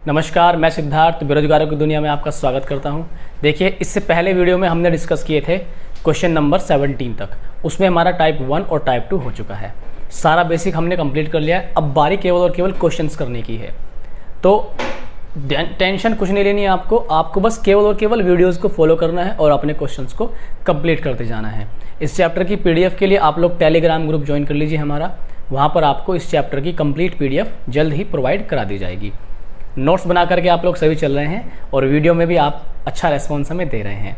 नमस्कार, मैं सिद्धार्थ बेरोजगारों की दुनिया में आपका स्वागत करता हूं। देखिए, इससे पहले वीडियो में हमने डिस्कस किए थे क्वेश्चन नंबर 17 तक। उसमें हमारा टाइप 1 और टाइप 2 हो चुका है। सारा बेसिक हमने कंप्लीट कर लिया है। अब बारी केवल और केवल क्वेश्चंस करने की है। तो टेंशन कुछ नहीं लेनी है आपको बस केवल और केवल वीडियोज़ को फॉलो करना है और अपने क्वेश्चंस को कंप्लीट करते जाना है। इस चैप्टर की PDF के लिए आप लोग टेलीग्राम ग्रुप ज्वाइन कर लीजिए हमारा। वहाँ पर आपको इस चैप्टर की कंप्लीट PDF जल्द ही प्रोवाइड करा दी जाएगी। नोट्स बना करके आप लोग सभी चल रहे हैं और वीडियो में भी आप अच्छा रेस्पॉन्स हमें दे रहे हैं।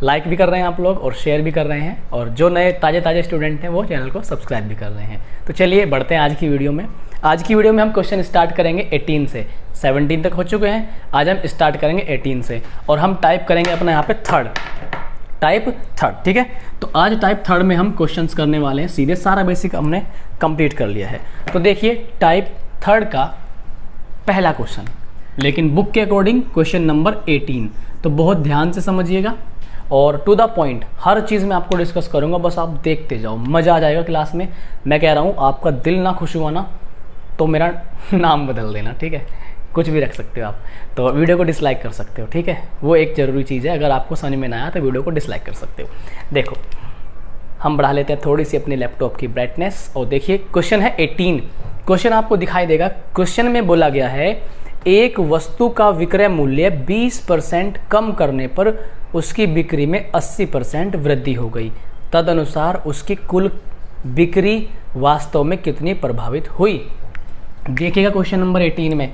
लाइक भी कर रहे हैं आप लोग और शेयर भी कर रहे हैं, और जो नए ताज़े स्टूडेंट हैं वो चैनल को सब्सक्राइब भी कर रहे हैं। तो चलिए बढ़ते हैं आज की वीडियो में। आज की वीडियो में हम क्वेश्चन स्टार्ट करेंगे 18 से। 17 तक हो चुके हैं, आज हम स्टार्ट करेंगे 18 से और हम टाइप करेंगे अपना यहाँ पे टाइप थर्ड। ठीक है, तो आज टाइप थर्ड में हम क्वेश्चंस करने वाले हैं। सीधे सारा बेसिक हमने कंप्लीट कर लिया है। तो देखिए, टाइप थर्ड का पहला क्वेश्चन, लेकिन बुक के अकॉर्डिंग क्वेश्चन नंबर 18। तो बहुत ध्यान से समझिएगा और टू द पॉइंट हर चीज़ में आपको डिस्कस करूंगा। बस आप देखते जाओ, मज़ा आ जाएगा क्लास में। मैं कह रहा हूँ, आपका दिल ना खुश हुआ ना तो मेरा नाम बदल देना। ठीक है, कुछ भी रख सकते हो आप। तो वीडियो को डिसलाइक कर सकते हो। ठीक है, वो एक ज़रूरी चीज़ है। अगर आपको समझ में ना आया तो वीडियो को डिसलाइक कर सकते हो। देखो, हम बढ़ा लेते हैं थोड़ी सी अपने लैपटॉप की ब्राइटनेस और देखिए क्वेश्चन है 18। क्वेश्चन आपको दिखाई देगा। क्वेश्चन में बोला गया है, एक वस्तु का विक्रय मूल्य 20% कम करने पर उसकी बिक्री में 80% वृद्धि हो गई। तदनुसार उसकी कुल बिक्री वास्तव में कितनी प्रभावित हुई। देखिएगा क्वेश्चन नंबर 18 में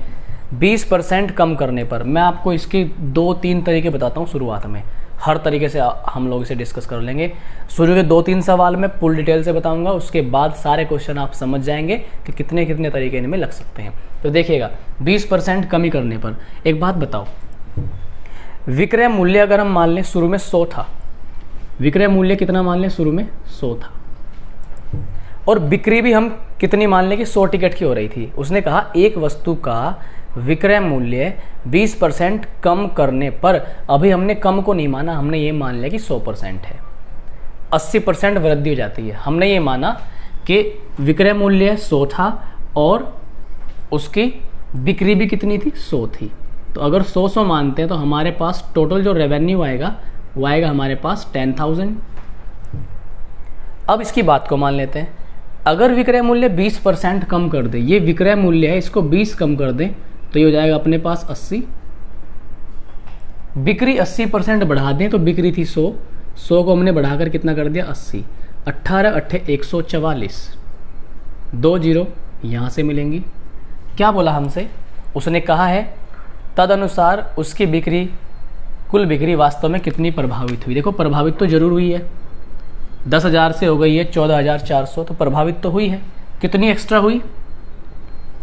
20% कम करने पर मैं आपको इसके 2-3 तरीके बताता हूँ। शुरुआत में हर तरीके से हम लोग इसे डिस्कस कर लेंगे। शुरू के 2-3 सवाल मैं फुल डिटेल से बताऊंगा, उसके बाद सारे क्वेश्चन आप समझ जाएंगे कि कितने कितने तरीके इनमें लग सकते हैं। तो देखिएगा, 20% कमी करने पर एक बात बताओ, विक्रय मूल्य अगर हम मान लें शुरू में 100 था, विक्रय मूल्य कितना मान लें शुरू में 100 था, और बिक्री भी हम कितनी मान लें कि 100 टिकट की हो रही थी। उसने कहा एक वस्तु का विक्रय मूल्य 20% कम करने पर, अभी हमने कम को नहीं माना, हमने ये मान लिया कि 100% है, 80% वृद्धि हो जाती है। हमने ये माना कि विक्रय मूल्य 100 था और उसकी बिक्री भी कितनी थी, 100 थी। तो अगर 100 मानते हैं तो हमारे पास टोटल जो रेवेन्यू आएगा वो आएगा हमारे पास 10,000। अब इसकी बात को मान लेते हैं, अगर विक्रय मूल्य 20% कम कर दे, ये विक्रय मूल्य है, इसको 20 कम कर दे तो ये हो जाएगा अपने पास 80। बिक्री 80% बढ़ा दें तो बिक्री थी 100 को हमने बढ़ाकर कितना कर दिया 80। 18 8 144, 2 0 यहाँ से मिलेंगी। क्या बोला हमसे, उसने कहा है तदनुसार उसकी बिक्री, कुल बिक्री वास्तव में कितनी प्रभावित हुई। देखो, प्रभावित तो जरूर हुई है। 10,000 से हो गई है 14,400, तो प्रभावित तो हुई है। कितनी एक्स्ट्रा हुई,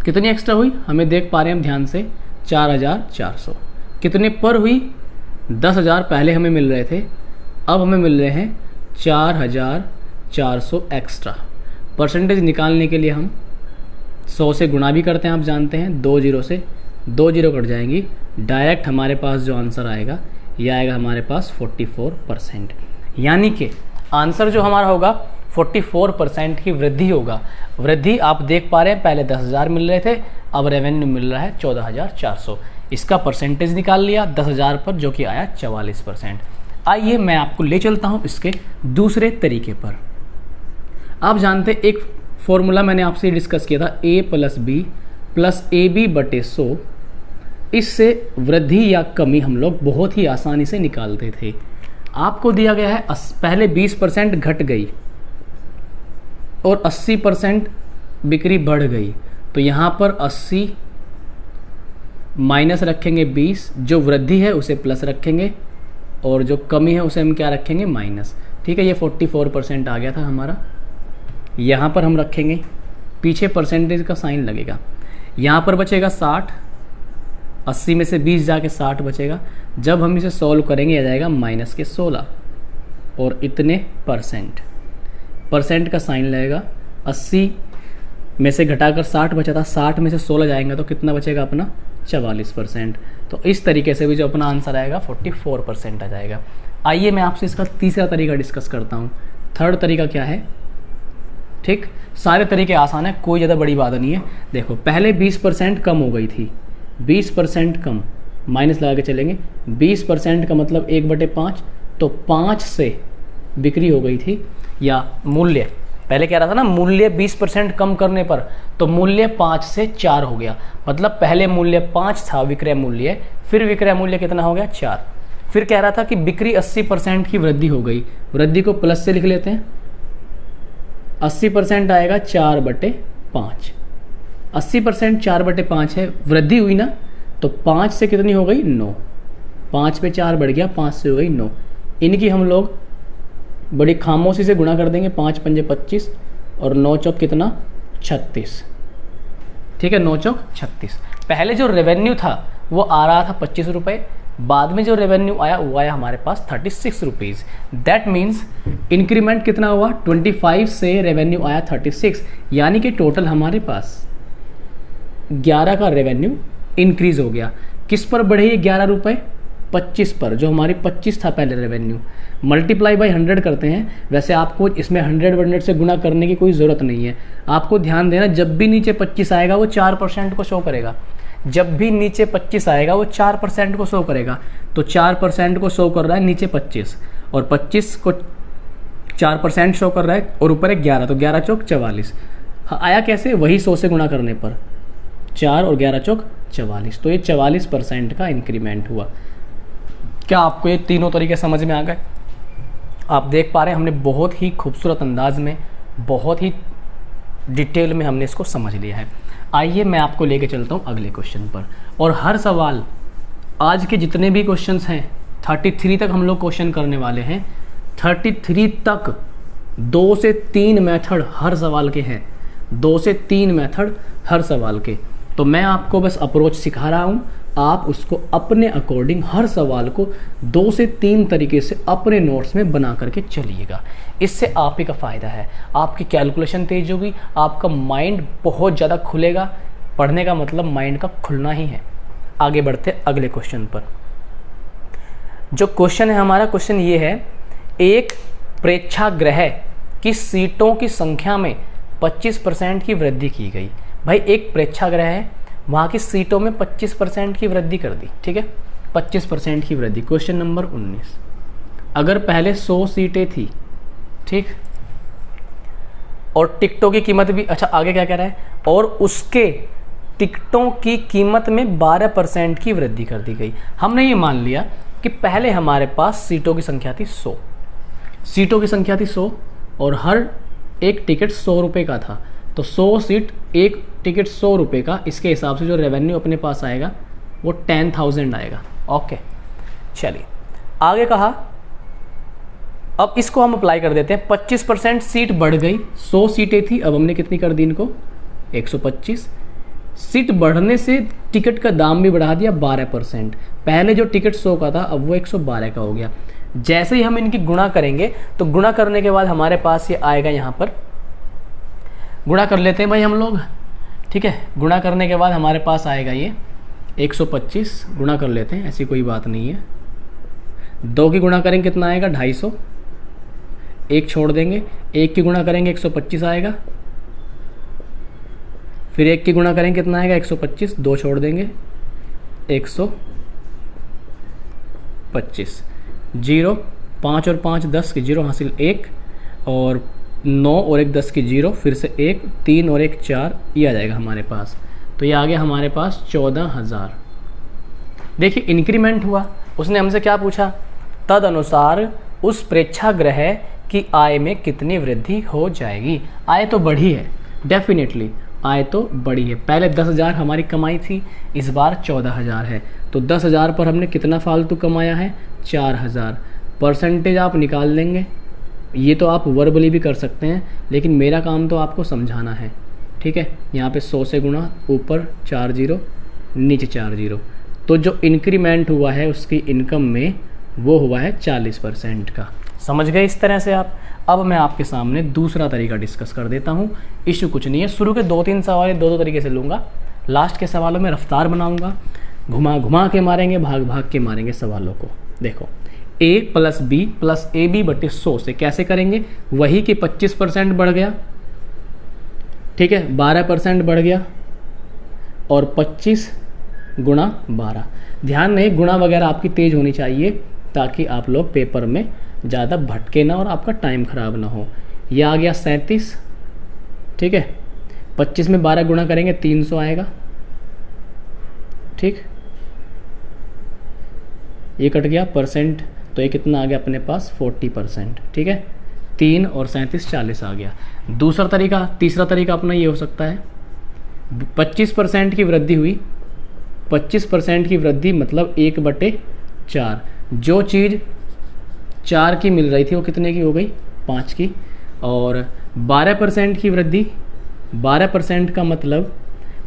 कितनी एक्स्ट्रा हुई हमें देख पा रहे हैं हम ध्यान से, 4,400। कितने पर हुई, 10,000 पहले हमें मिल रहे थे, अब हमें मिल रहे हैं 4,400 एक्स्ट्रा। परसेंटेज निकालने के लिए हम 100 से गुणा भी करते हैं, आप जानते हैं। 2 0 से 2 0 कट जाएंगी। डायरेक्ट हमारे पास जो आंसर आएगा यह आएगा हमारे पास 44%। यानी कि आंसर जो हमारा होगा 44% की वृद्धि होगा। वृद्धि आप देख पा रहे हैं, पहले 10,000 मिल रहे थे, अब रेवेन्यू मिल रहा है 14,400। इसका परसेंटेज निकाल लिया 10,000 पर, जो कि आया 44%। आइए मैं आपको ले चलता हूं इसके दूसरे तरीके पर। आप जानते एक फॉर्मूला मैंने आपसे डिस्कस किया था, A + B + AB / 100। इससे वृद्धि या कमी हम लोग बहुत ही आसानी से निकालते थे। आपको दिया गया है पहले 20% घट गई और 80% बिक्री बढ़ गई, तो यहाँ पर 80 माइनस रखेंगे 20, जो वृद्धि है उसे प्लस रखेंगे और जो कमी है उसे हम क्या रखेंगे, माइनस। ठीक है, ये 44% आ गया था हमारा। यहाँ पर हम रखेंगे, पीछे परसेंटेज का साइन लगेगा। यहाँ पर बचेगा 60, 80 में से 20 जाके 60 बचेगा। जब हम इसे सॉल्व करेंगे आ जाएगा -16 और इतने परसेंट का साइन लगेगा। 80 में से घटाकर 60 बचा था, 60 में से 16 जाएंगे तो कितना बचेगा अपना 44%। तो इस तरीके से भी जो अपना आंसर आएगा 44% आ जाएगा। आइए मैं आपसे इसका तीसरा तरीका डिस्कस करता हूँ। थर्ड तरीका क्या है, ठीक, सारे तरीके आसान है, कोई ज़्यादा बड़ी बात नहीं है। देखो, पहले 20% कम हो गई थी, 20% कम, माइनस लगा के चलेंगे, 20% का मतलब 1/5, तो 5 से बिक्री हो गई थी, या मूल्य पहले कह रहा था ना मूल्य 20% कम करने पर, तो मूल्य 5 से 4 हो गया, मतलब पहले मूल्य 5 था विक्रय मूल्य, फिर विक्रय मूल्य कितना हो गया 4। फिर कह रहा था कि बिक्री 80% की वृद्धि हो गई, वृद्धि को प्लस से लिख लेते हैं, 80% आएगा 4/5, 80% 4/5 है, वृद्धि हुई ना, तो 5 से कितनी हो गई 9, 5 पे 4 बढ़ गया, 5 से हो गई 9। इनकी हम लोग बड़ी खामोशी से गुणा कर देंगे, 5 पंजे 25 और 9 चौक कितना 36, ठीक है, 9 चौक 36। पहले जो रेवेन्यू था वो आ रहा था 25 रुपये, बाद में जो रेवेन्यू आया वो आया हमारे पास 36 रुपीज़। दैट मीन्स इंक्रीमेंट कितना हुआ, 25 से रेवेन्यू आया 36, यानी कि टोटल हमारे पास 11 का रेवेन्यू इंक्रीज हो गया। किस पर बढ़े ये 11 रुपये, 25 पर, जो हमारी 25 था पहले रेवेन्यू, मल्टीप्लाई बाई 100 करते हैं। वैसे आपको इसमें 100 से गुणा करने की कोई ज़रूरत नहीं है, आपको ध्यान देना जब भी नीचे 25 आएगा वो 4% को शो करेगा, जब भी नीचे 25 आएगा वो 4% को शो करेगा, तो 4% को शो कर रहा है नीचे 25, और 25 को 4% शो कर रहा है, और ऊपर है 11, तो 11 चौक 44। हाँ, आया कैसे, वही 100 से गुणा करने पर, 4 और 11 चौक 44, तो ये 44% का इंक्रीमेंट हुआ। क्या आपको ये तीनों तरीके समझ में आ गए? आप देख पा रहे हैं हमने बहुत ही खूबसूरत अंदाज में, बहुत ही डिटेल में हमने इसको समझ लिया है। आइए मैं आपको लेके चलता हूँ अगले क्वेश्चन पर, और हर सवाल, आज के जितने भी क्वेश्चंस हैं 33 तक हम लोग क्वेश्चन करने वाले हैं, 33 तक 2 से 3 मेथड हर सवाल के हैं, 2 से 3 मेथड हर सवाल के। तो मैं आपको बस अप्रोच सिखा रहा हूँ, आप उसको अपने अकॉर्डिंग हर सवाल को 2 से 3 तरीके से अपने नोट्स में बना करके चलिएगा। इससे आप ही का फ़ायदा है, आपकी कैलकुलेशन तेज होगी, आपका माइंड बहुत ज़्यादा खुलेगा। पढ़ने का मतलब माइंड का खुलना ही है। आगे बढ़ते अगले क्वेश्चन पर। जो क्वेश्चन है हमारा, क्वेश्चन ये है, एक प्रेक्षागृह की सीटों की संख्या में 25% की वृद्धि की गई। भाई एक प्रेक्षागृह है, वहाँ की सीटों में 25% की वृद्धि कर दी, ठीक है, 25% की वृद्धि। क्वेश्चन नंबर 19, अगर पहले 100 सीटें थी, ठीक, और टिकटों की कीमत भी, अच्छा आगे क्या कह रहा है, और उसके टिकटों की कीमत में 12% की वृद्धि कर दी गई। हमने ये मान लिया कि पहले हमारे पास सीटों की संख्या थी 100, सीटों की संख्या थी 100, और हर एक टिकट 100 रुपये का था, तो 100 सीट, एक टिकट 100 रुपये का, इसके हिसाब से जो रेवेन्यू अपने पास आएगा वो 10,000 आएगा। ओके, चलिए आगे कहा, अब इसको हम अप्लाई कर देते हैं। 25% सीट बढ़ गई, 100 सीटें थी, अब हमने कितनी कर दी इनको, 125। सीट बढ़ने से टिकट का दाम भी बढ़ा दिया 12%, पहले जो टिकट 100 का था अब वो 112 का हो गया। जैसे ही हम इनकी गुणा करेंगे, तो गुणा करने के बाद हमारे पास ये आएगा, यहाँ पर गुणा कर लेते हैं भाई हम लोग, ठीक है, गुणा करने के बाद हमारे पास आएगा ये 125, गुणा कर लेते हैं, ऐसी कोई बात नहीं है। 2 की गुणा करेंगे कितना आएगा, 250, एक छोड़ देंगे, 1 की गुणा करेंगे 125 आएगा, फिर 1 की गुणा करेंगे कितना आएगा 125, 2 छोड़ देंगे 125, 0, 5 और 5 10 की 0 हासिल 1, और 9 और 1 10 की 0, फिर से 1, 3 और 1 4, ये आ जाएगा हमारे पास। तो ये आ गया हमारे पास 14,000। देखिए इंक्रीमेंट हुआ, उसने हमसे क्या पूछा, तद अनुसार उस प्रेक्षागृह की आय में कितनी वृद्धि हो जाएगी। आय तो बढ़ी है, डेफिनेटली आय तो बढ़ी है। पहले 10,000 हमारी कमाई थी, इस बार 14,000 है, तो 10,000 पर हमने कितना फालतू कमाया है, 4,000। परसेंटेज आप निकाल लेंगे, ये तो आप वर्बली भी कर सकते हैं, लेकिन मेरा काम तो आपको समझाना है, ठीक है। यहाँ पे 100 से गुणा, ऊपर 4 0, नीचे 4 0, तो जो इंक्रीमेंट हुआ है उसकी इनकम में वो हुआ है 40% का। समझ गए इस तरह से आप। अब मैं आपके सामने दूसरा तरीका डिस्कस कर देता हूँ। इशू कुछ नहीं है, शुरू के 2-3 सवाल 2-2 तरीके से लूँगा, लास्ट के सवालों में रफ्तार बनाऊँगा, घुमा घुमा के मारेंगे, भाग भाग के मारेंगे सवालों को। देखो a + b + ab/100 से कैसे करेंगे, वही कि 25% बढ़ गया, ठीक है, 12% बढ़ गया, और 25 गुणा 12। ध्यान रहे गुणा वगैरह आपकी तेज़ होनी चाहिए ताकि आप लोग पेपर में ज़्यादा भटके ना और आपका टाइम ख़राब ना हो। यह आ गया 37, ठीक है। 25 में 12 गुणा करेंगे 300 आएगा, ठीक। ये कट गया परसेंट, तो ये कितना आ गया अपने पास 40%, ठीक है। 3 और 37 40 आ गया। तीसरा तरीका अपना ये हो सकता है, 25% की वृद्धि हुई, 25% की वृद्धि मतलब 1/4। जो चीज़ 4 की मिल रही थी वो कितने की हो गई, 5 की। और 12% की वृद्धि, 12% का मतलब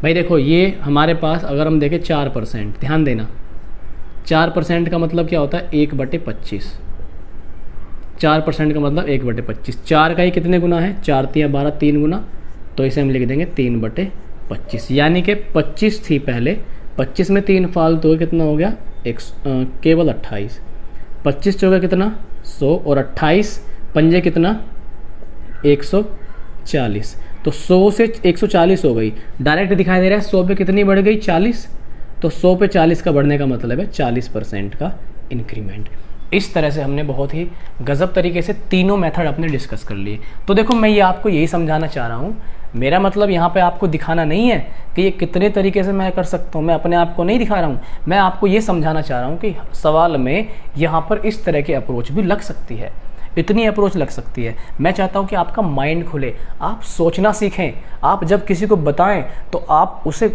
भाई देखो ये हमारे पास अगर हम देखें 4%, ध्यान देना 4% का मतलब क्या होता है 1/25। 4% का मतलब 1/25। 4 का ही कितने गुना है, 4 × 12 3 गुना, तो इसे हम लिख देंगे 3/25। यानी कि 25 थी पहले, 25 में 3 फालतू हो कितना हो गया केवल 28। 25 चौका कितना 100 और 28 पंजे कितना 140। तो 100 से 140 हो गई। डायरेक्ट दिखाई दे रहा है 100 पे कितनी बढ़ गई 40। तो 100 पे 40 का बढ़ने का मतलब है 40% का इंक्रीमेंट। इस तरह से हमने बहुत ही गजब तरीके से तीनों मेथड अपने डिस्कस कर लिए। तो देखो मैं ये आपको यही समझाना चाह रहा हूँ, मेरा मतलब यहाँ पे आपको दिखाना नहीं है कि ये कितने तरीके से मैं कर सकता हूँ, मैं अपने आप को नहीं दिखा रहा हूँ, मैं आपको ये समझाना चाह रहा हूँ कि सवाल में यहाँ पर इस तरह की अप्रोच भी लग सकती है, इतनी अप्रोच लग सकती है। मैं चाहता हूँ कि आपका माइंड खुले, आप सोचना सीखें। आप जब किसी को बताएं तो आप उसे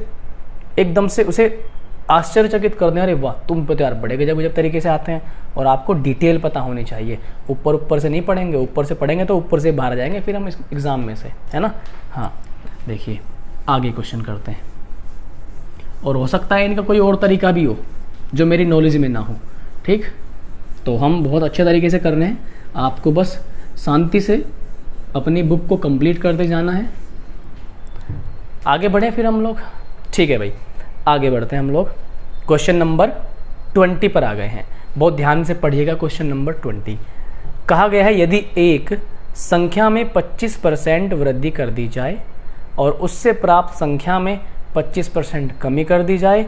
एकदम से उसे आश्चर्यचकित कर दें, अरे वाह तुम पे तो यार बड़े गजब तरीके से आते हैं। और आपको डिटेल पता होनी चाहिए, ऊपर से नहीं पढ़ेंगे, ऊपर से पढ़ेंगे तो ऊपर से बाहर जाएंगे फिर हम इस एग्ज़ाम में से, है ना। हाँ देखिए आगे क्वेश्चन करते हैं, और हो सकता है इनका कोई और तरीका भी हो जो मेरी नॉलेज में ना हो, ठीक। तो हम बहुत अच्छे तरीके से कर रहे हैं, आपको बस शांति से अपनी बुक को कंप्लीट करते जाना है। आगे बढ़े फिर हम लोग, ठीक है भाई आगे बढ़ते हैं हम लोग। क्वेश्चन नंबर 20 पर आ गए हैं, बहुत ध्यान से पढ़िएगा। क्वेश्चन नंबर 20 कहा गया है यदि एक संख्या में 25% वृद्धि कर दी जाए और उससे प्राप्त संख्या में 25% कमी कर दी जाए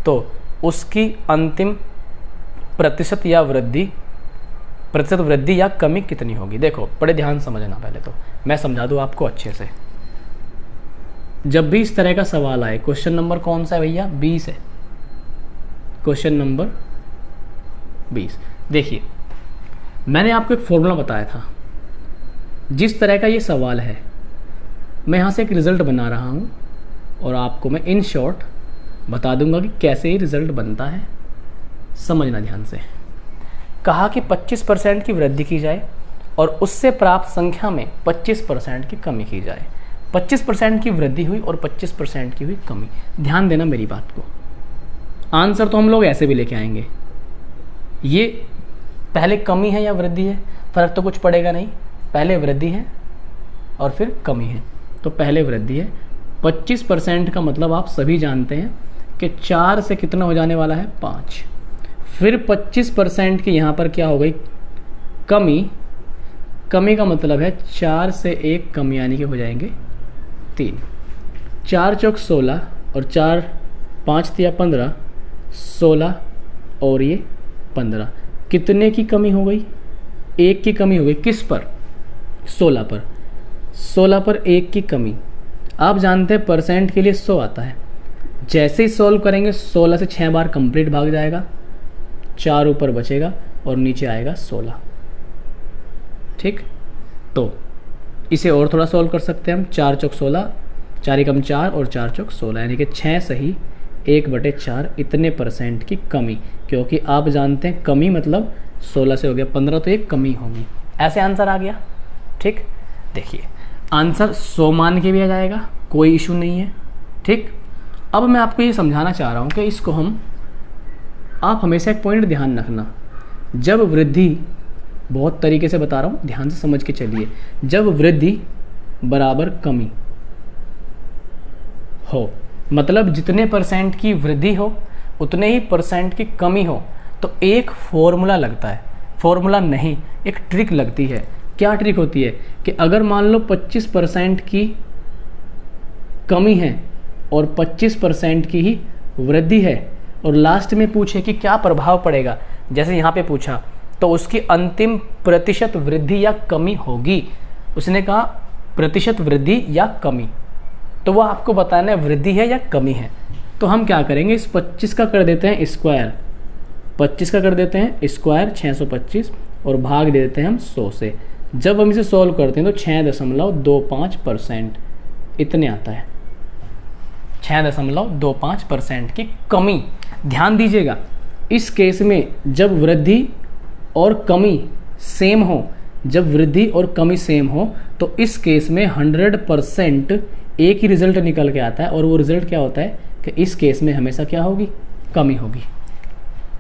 तो उसकी अंतिम प्रतिशत वृद्धि या कमी कितनी होगी। देखो बड़े ध्यान समझना, पहले तो मैं समझा दूँ आपको अच्छे से। जब भी इस तरह का सवाल आए, क्वेश्चन नंबर कौन सा है भैया 20 है, क्वेश्चन नंबर 20। देखिए मैंने आपको एक फॉर्मूला बताया था, जिस तरह का ये सवाल है मैं यहाँ से एक रिज़ल्ट बना रहा हूँ और आपको मैं इन शॉर्ट बता दूंगा कि कैसे ये रिज़ल्ट बनता है। समझना ध्यान से। कहा कि 25% की वृद्धि की जाए और उससे प्राप्त संख्या में 25% की कमी की जाए। 25% की वृद्धि हुई और 25% की हुई कमी। ध्यान देना मेरी बात को। आंसर तो हम लोग ऐसे भी लेके आएंगे, ये पहले कमी है या वृद्धि है, फ़र्क तो कुछ पड़ेगा नहीं, पहले वृद्धि है और फिर कमी है। तो पहले वृद्धि है। 25% का मतलब आप सभी जानते हैं कि 4 से कितना हो जाने वाला है 5। फिर 25% की यहाँ पर क्या हो गई कमी। कमी का मतलब है 4 से 1 कम, यानी कि हो जाएंगे 3। 4 चौक 16 और 4 5 या 15, 16 और ये 15। कितने की कमी हो गई 1 की कमी हो गई। किस पर 16 पर। 16 पर 1 की कमी। आप जानते हैं परसेंट के लिए 100 आता है। जैसे ही सॉल्व करेंगे 16 से 6 बार कंप्लीट भाग जाएगा, 4 ऊपर बचेगा और नीचे आएगा 16, ठीक। तो इसे और थोड़ा सॉल्व कर सकते हैं हम। 4 चौक 16, 4 एकम 4 और 4 चौक 16, यानी कि 6 सही 1/4 इतने परसेंट की कमी। क्योंकि आप जानते हैं कमी मतलब 16 से हो गया 15, तो एक कमी होगी। ऐसे आंसर आ गया, ठीक। देखिए आंसर 100 मान के भी आ जाएगा, कोई इशू नहीं है, ठीक। अब मैं आपको ये समझाना चाह रहा हूँ कि इसको आप हमेशा एक पॉइंट ध्यान रखना, जब वृद्धि, बहुत तरीके से बता रहा हूँ ध्यान से समझ के चलिए, जब वृद्धि बराबर कमी हो, मतलब जितने परसेंट की वृद्धि हो उतने ही परसेंट की कमी हो, तो एक फॉर्मूला लगता है। फॉर्मूला नहीं, एक ट्रिक लगती है। क्या ट्रिक होती है कि अगर मान लो 25% की कमी है और 25% की ही वृद्धि है और लास्ट में पूछे कि क्या प्रभाव पड़ेगा, जैसे यहाँ पे पूछा, तो उसकी अंतिम प्रतिशत वृद्धि या कमी होगी। उसने कहा प्रतिशत वृद्धि या कमी, तो वो आपको बताना है वृद्धि है या कमी है। तो हम क्या करेंगे, इस 25 का कर देते हैं स्क्वायर, 25 का कर देते हैं स्क्वायर 625 और भाग दे देते हैं हम 100 से। जब हम इसे सॉल्व करते हैं तो 6.25% इतने आता है, 6.25% की कमी। ध्यान दीजिएगा, इस केस में जब वृद्धि और कमी सेम हो, जब वृद्धि और कमी सेम हो, तो इस केस में 100% एक ही रिजल्ट निकल के आता है। और वो रिजल्ट क्या होता है कि इस केस में हमेशा क्या होगी, कमी होगी।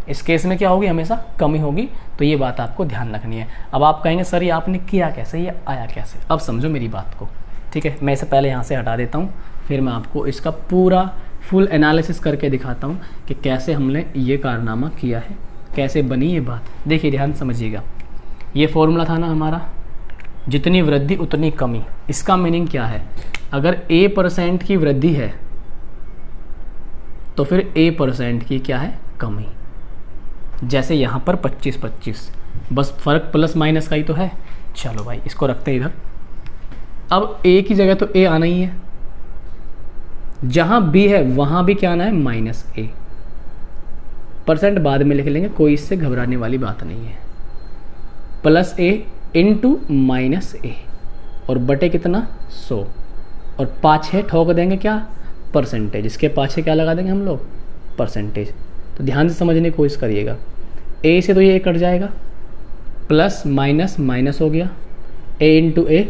इस केस में क्या होगी, हमेशा कमी होगी। तो ये बात आपको ध्यान रखनी है। अब आप कहेंगे सर ये आपने किया कैसे, ये आया कैसे? अब समझो मेरी बात को, ठीक है। मैं इसे पहले यहाँ से हटा देता हूँ, फिर मैं आपको इसका पूरा फुल एनालिसिस करके दिखाता हूँ कि कैसे हमने ये कारनामा किया है, कैसे बनी ये बात। देखिए ध्यान समझिएगा, ये फॉर्मूला था ना हमारा, जितनी वृद्धि उतनी कमी। इसका मीनिंग क्या है, अगर A% की वृद्धि है तो फिर A% की क्या है, कमी। जैसे यहाँ पर 25-25, बस फर्क प्लस माइनस का ही तो है। चलो भाई इसको रखते हैं इधर। अब A की जगह तो A आना ही है, जहाँ B है वहाँ भी क्या आना है, -A। परसेंट बाद में लिख लेंगे, कोई इससे घबराने वाली बात नहीं है। +A इंटू -A और बटे कितना, 100 और पाछे ठोक देंगे क्या, परसेंटेज। इसके पाछे क्या लगा देंगे हम लोग, परसेंटेज। तो ध्यान से समझने की कोशिश करिएगा। A से तो ये कट जाएगा, प्लस माइनस माइनस हो गया, A इंटू A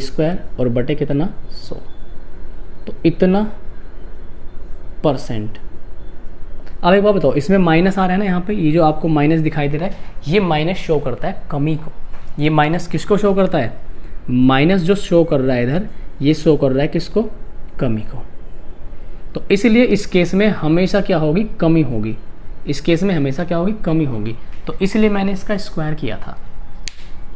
स्क्वायर और बटे कितना, 100। तो इतना %। अब एक बात बताओ, इसमें माइनस आ रहा है ना यहाँ पे, ये जो आपको माइनस दिखाई दे रहा है, ये माइनस शो करता है कमी को। ये माइनस किसको शो करता है, माइनस जो शो कर रहा है इधर, ये शो कर रहा है किसको, कमी को। तो इसलिए इस केस में हमेशा क्या होगी, कमी होगी। इस केस में हमेशा क्या होगी, कमी होगी। तो इसलिए मैंने इसका स्क्वायर किया था।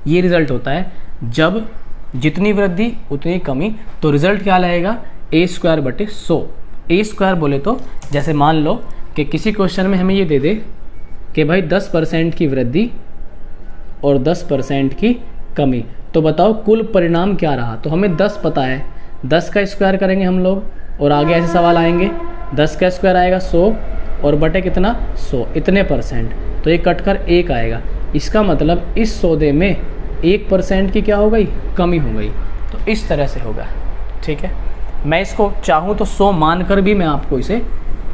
ये रिजल्ट होता है जब जितनी वृद्धि उतनी कमी। तो रिजल्ट क्या लगेगा, A² बटे 100। A² बोले तो जैसे मान लो कि किसी क्वेश्चन में हमें ये दे दे कि भाई 10% की वृद्धि और 10% की कमी, तो बताओ कुल परिणाम क्या रहा। तो हमें 10 पता है, 10 का स्क्वायर करेंगे हम लोग और आगे ऐसे सवाल आएंगे, 10 का स्क्वायर आएगा 100 और बटे कितना, 100, इतने %। तो ये कट कर 1 आएगा। इसका मतलब इस सौदे में 1% की क्या हो गई, कमी हो गई। तो इस तरह से होगा, ठीक है। मैं इसको चाहूँ तो 100 मानकर भी मैं आपको इसे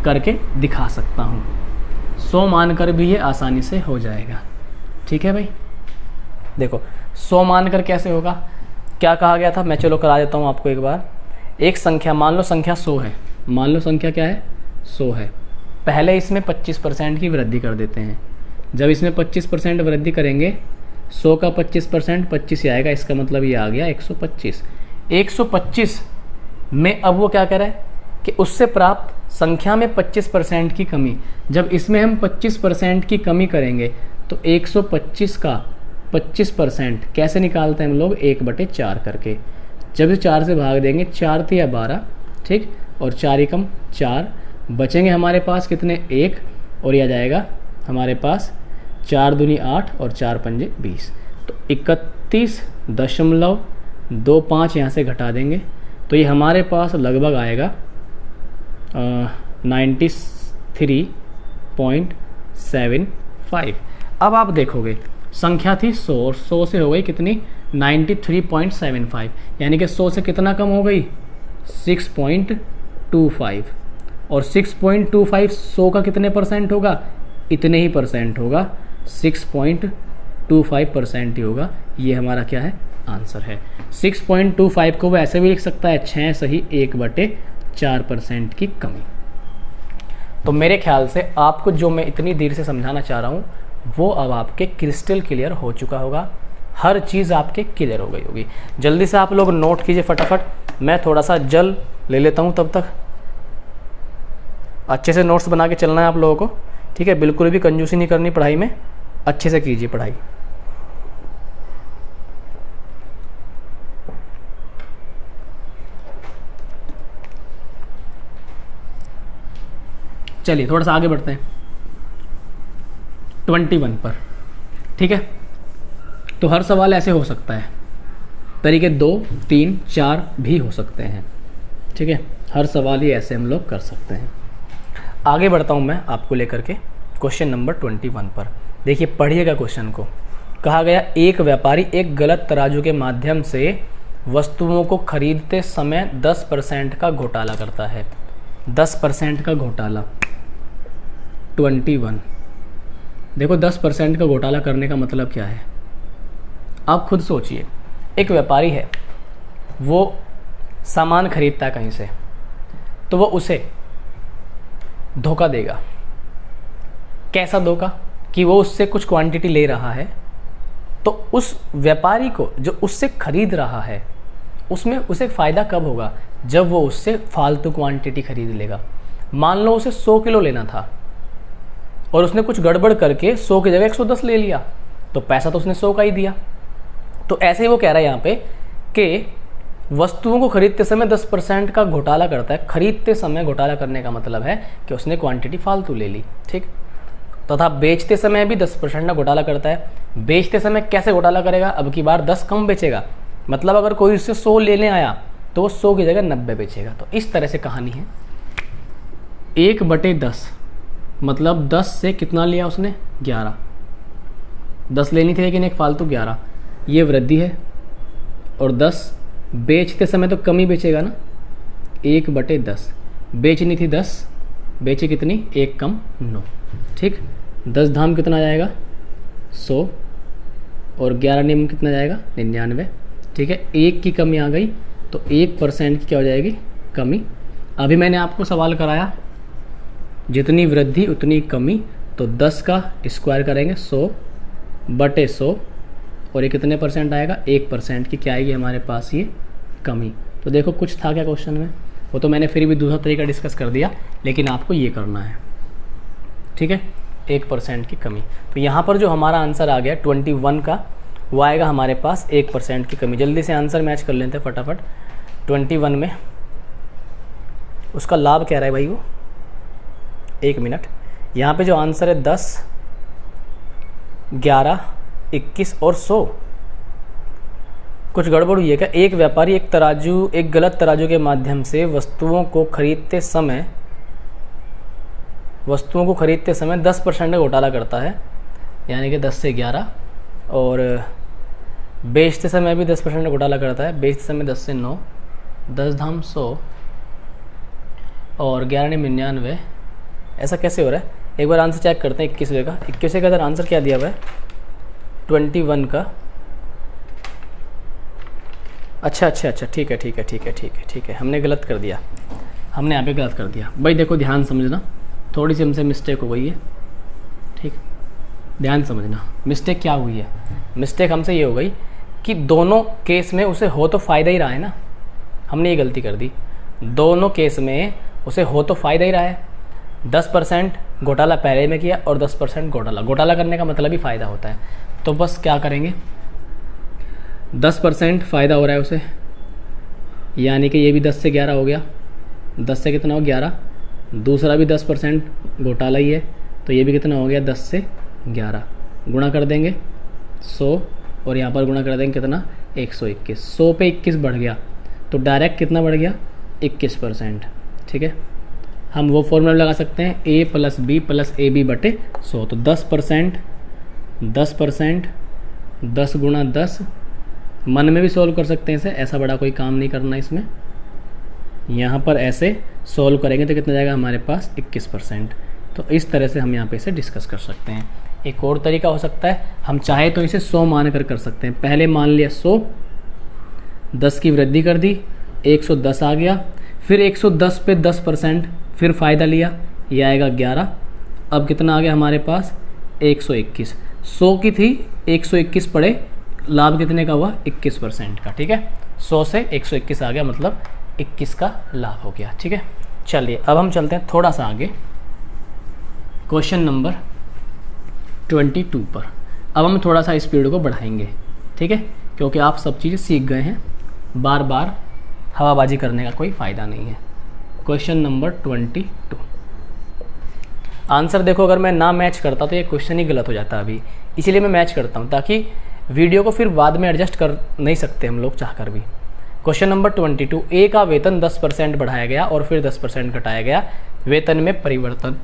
करके दिखा सकता हूँ। 100 मानकर भी ये आसानी से हो जाएगा, ठीक है भाई। देखो 100 मानकर कैसे होगा, क्या कहा गया था, मैं चलो करा देता हूँ आपको एक बार। एक संख्या, मान लो संख्या 100 है, मान लो संख्या क्या है, 100 है। पहले इसमें 25% की वृद्धि कर देते हैं। जब इसमें 25% वृद्धि करेंगे, 100 का 25% 25 ही आएगा। इसका मतलब ये आ गया 125। 125 में अब वो क्या कह रहा है कि उससे प्राप्त संख्या में 25% की कमी। जब इसमें हम 25% की कमी करेंगे तो 125 का 25% कैसे निकालते हैं हम लोग, 1/4 करके। जब इसे 4 से भाग देंगे, 4 × 3 = 12, ठीक, और 4 एकम 4, बचेंगे हमारे पास कितने, 1, और यह जाएगा हमारे पास 4 दूनी 8 और 4 पंजे 20। तो 31.25 यहाँ से घटा देंगे तो ये हमारे पास लगभग आएगा 93.75। अब आप देखोगे संख्या थी 100 और 100 से हो गई कितनी, 93.75, यानी कि 100 से कितना कम हो गई, 6.25। और 6.25 100 का कितने % होगा, इतने ही % होगा, 6.25% ही होगा। ये हमारा क्या है, आंसर है। 6.25 को वो ऐसे भी लिख सकता है, 6 सही 1/4% की कमी। तो मेरे ख्याल से आपको जो मैं इतनी देर से समझाना चाह रहा हूँ वो अब आपके क्रिस्टल क्लियर हो चुका होगा। हर चीज़ आपके क्लियर हो गई होगी। जल्दी से आप लोग नोट कीजिए फटाफट। मैं थोड़ा सा जल ले लेता हूँ, तब तक अच्छे से नोट्स बना के चलना है आप लोगों को, ठीक है। बिल्कुल भी कंजूसी नहीं करनी पढ़ाई में, अच्छे से कीजिए पढ़ाई। चलिए थोड़ा सा आगे बढ़ते हैं 21 पर, ठीक है। तो हर सवाल ऐसे हो सकता है, तरीके 2, 3, 4 भी हो सकते हैं, ठीक है। हर सवाल ही ऐसे हम लोग कर सकते हैं। आगे बढ़ता हूँ मैं आपको लेकर के क्वेश्चन नंबर 21 पर। देखिए पढ़िएगा क्वेश्चन को। कहा गया एक व्यापारी एक गलत तराजू के माध्यम से वस्तुओं को खरीदते समय 10% का घोटाला करता है। 10% का घोटाला 21। देखो 10% का घोटाला करने का मतलब क्या है, आप खुद सोचिए। एक व्यापारी है, वो सामान खरीदता है कहीं से, तो वो उसे धोखा देगा। कैसा धोखा? कि वो उससे कुछ क्वांटिटी ले रहा है, तो उस व्यापारी को जो उससे खरीद रहा है उसमें उसे फ़ायदा कब होगा? जब वो उससे फालतू क्वांटिटी खरीद लेगा। मान लो उसे 100 किलो लेना था और उसने कुछ गड़बड़ करके 100 की जगह 110 ले लिया, तो पैसा तो उसने 100 का ही दिया। तो ऐसे ही वो कह रहा है यहाँ पे कि वस्तुओं को खरीदते समय 10% का घोटाला करता है। खरीदते समय घोटाला करने का मतलब है कि उसने क्वांटिटी फालतू ले ली, ठीक। तथा बेचते समय भी 10% का घोटाला करता है। बेचते समय कैसे घोटाला करेगा? अब की बार 10 कम बेचेगा, मतलब अगर कोई उससे 100 लेने आया तो वो 100 की जगह 90 बेचेगा। तो इस तरह से कहानी है। 1/10 मतलब 10 से कितना लिया उसने? 11। 10 लेनी थी लेकिन एक फालतू 11, ये वृद्धि है। और 10 बेचते समय तो कम ही बेचेगा ना, 1/10। बेचनी थी 10, बेची कितनी? 1 कम 9, ठीक। 10 धाम कितना जाएगा? 100 और 11 नियम कितना जाएगा? 99, ठीक है। 1 की कमी आ गई तो 1% की क्या हो जाएगी? कमी। अभी मैंने आपको सवाल कराया जितनी वृद्धि उतनी कमी, तो 10 का स्क्वायर करेंगे 100/100 और ये कितने परसेंट आएगा? 1% की क्या आएगी हमारे पास? ये कमी। तो देखो कुछ था क्या क्वेश्चन में? वो तो मैंने फिर भी दूसरा तरीका डिस्कस कर दिया, लेकिन आपको ये करना है, ठीक है। 1% की कमी। तो यहाँ पर जो हमारा आंसर आ गया 21 का, वो आएगा हमारे पास 1% की कमी। जल्दी से आंसर मैच कर लेते हैं फटाफट। 21 में उसका लाभ कह रहा है भाई वो, 1 मिनट। यहाँ पे जो आंसर है 10, 11, 21 और 100, कुछ गड़बड़ हुई है क्या? एक व्यापारी एक गलत तराजू के माध्यम से वस्तुओं को खरीदते समय 10% का घोटाला करता है, यानी कि 10 से 11। और बेचते समय भी 10% का घोटाला करता है। बेचते समय 10 से 9, 10 धाम 100 और 11 ने 99। ऐसा कैसे हो रहा है? एक बार आंसर चेक करते हैं 21वें का। 21वें का अगर आंसर क्या दिया हुआ है 21 का। अच्छा, ठीक है, हमने गलत कर दिया, हमने यहाँ पे गलत कर दिया भाई। देखो ध्यान समझना, थोड़ी सी हमसे मिस्टेक हो गई है, ठीक। ध्यान समझना मिस्टेक क्या हुई है। मिस्टेक हमसे ये हो गई कि दोनों केस में उसे हो तो फ़ायदा ही रहा है ना, हमने ये गलती कर दी। दोनों केस में उसे हो तो फ़ायदा ही रहा है। 10% घोटाला पहले में किया और 10% घोटाला करने का मतलब ही फ़ायदा होता है। तो बस क्या करेंगे, 10% फ़ायदा हो रहा है उसे, यानी कि ये भी 10 से 11 हो गया। 10 से कितना हो? 11। दूसरा भी 10% घोटाला ही है, तो ये भी कितना हो गया? 10 से 11। गुणा कर देंगे 100 और यहाँ पर गुणा कर देंगे कितना? 121। 100 पे 21 बढ़ गया, तो डायरेक्ट कितना बढ़ गया? 21%, ठीक है। हम वो फॉर्मूला लगा सकते हैं A + B + AB/100। तो 10%, 10 गुणा 10, मन में भी सॉल्व कर सकते हैं इसे, ऐसा बड़ा कोई काम नहीं करना इसमें। यहाँ पर ऐसे सॉल्व करेंगे तो कितना जाएगा हमारे पास? 21%। तो इस तरह से हम यहाँ पे इसे डिस्कस कर सकते हैं। एक और तरीका हो सकता है, हम चाहे तो इसे 100 मान कर सकते हैं। पहले मान लिया 100, 10 की वृद्धि कर दी, 110 आ गया। फिर 110 पे 10% फिर फ़ायदा लिया, ये आएगा 11। अब कितना आ गया हमारे पास? 121। 100 की थी, 121 पड़े, लाभ कितने का हुआ? 21% का, ठीक है। 100 से 121 आ गया, मतलब 21 का लाभ हो गया, ठीक है। चलिए अब हम चलते हैं थोड़ा सा आगे क्वेश्चन नंबर 22 पर। अब हम थोड़ा सा स्पीड को बढ़ाएंगे, ठीक है, क्योंकि आप सब चीज़ें सीख गए हैं, बार बार हवाबाजी करने का कोई फ़ायदा नहीं है। Question number 22। आंसर देखो, अगर मैं ना मैच करता तो ये क्वेश्चन ही गलत हो जाता अभी, इसीलिए मैं मैच करता हूँ ताकि वीडियो को फिर बाद में एडजस्ट कर नहीं सकते हम लोग चाह कर भी। क्वेश्चन नंबर 22, ए का वेतन 10% बढ़ाया गया और फिर 10% घटाया गया, वेतन में परिवर्तन।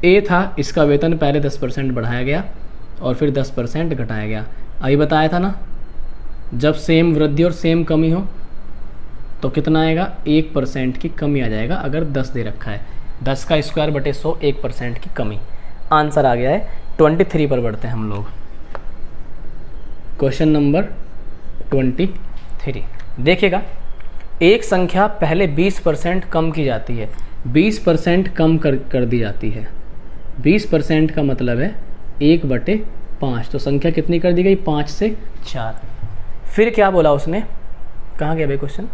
ए था, इसका वेतन पहले 10% बढ़ाया गया और फिर 10% घटाया गया। अभी बताया था ना, जब सेम वृद्धि और सेम कमी हो तो कितना आएगा, 1% की कमी आ जाएगा। अगर 10 दे रखा है, 10 का स्क्वायर बटे 100, 1% की कमी। आंसर आ गया है। 23 पर बढ़ते हैं हम लोग। क्वेश्चन नंबर 23 देखिएगा, एक संख्या पहले 20% कम की जाती है, 20% कम कर दी जाती है। 20% का मतलब है 1/5, तो संख्या कितनी कर दी गई, 5 से 4। फिर क्या बोला उसने, कहाँ गया भाई क्वेश्चन,